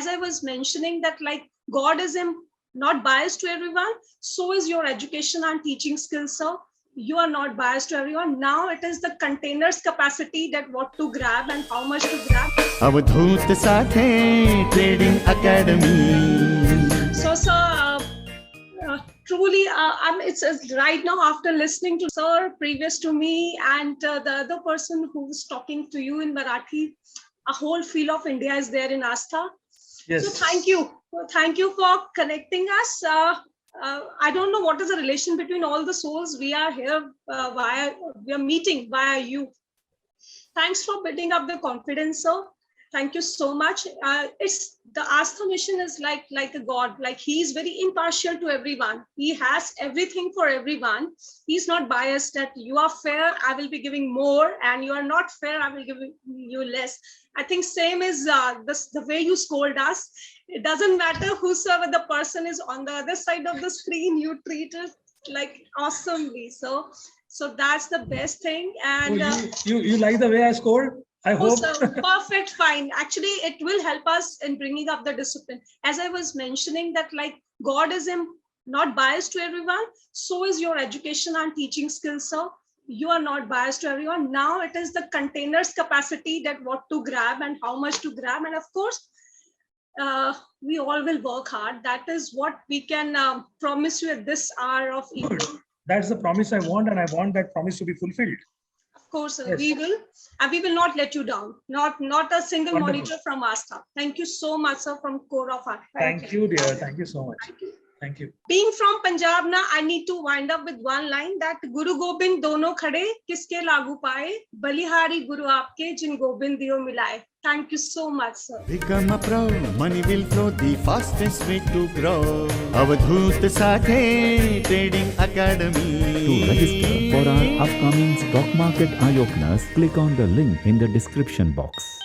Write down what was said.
as I was mentioning that like God is not biased to everyone, so is your education and teaching skills, sir. You are not biased to everyone. Now it is the containers capacity that what to grab and how much to grab. Avadhut Sathe Trading Academy. So, sir, truly, it's right now after listening to sir previous to me and the other person who's talking to you in Marathi, a whole feel of India is there in ASTA. Yes. So thank you for connecting us. I don't know what is the relation between all the souls. We are here we are meeting via you. Thanks for building up the confidence, sir. Thank you so much. It's the Astha mission is like a God. Like he is very impartial to everyone. He has everything for everyone. He's not biased that you are fair, I will be giving more, and you are not fair, I will give you less. I think same is the way you scold us. It doesn't matter whosoever the person is on the other side of the screen, you treat it like awesomely. So that's the best thing. And you like the way I scored? I hope. So perfect, fine. Actually, it will help us in bringing up the discipline. As I was mentioning that like God is not biased to everyone, so is your education and teaching skills, sir. You are not biased to everyone. Now it is the containers capacity that what to grab and how much to grab. And of course, we all will work hard. That is what we can promise you at this hour of evening. That's the promise I want, and I want that promise to be fulfilled. Of course, sir, yes. We will, and we will not let you down. Not a single Wonderful. monitor from Astha. Thank you so much, sir, from core of heart. Thank you, dear. Thank you so much. Thank you. Thank you. Being from Punjab, na, I need to wind up with one line that Guru Gobind dono khade kiske lagu paye, balihari Guru aapke jin Gobind diyo milaye. Thank you so much, sir. Become a pro, money will flow, the fastest way to grow. Avadhut Sathe Trading Academy. To register for our upcoming stock market eye openers, click on the link in the description box.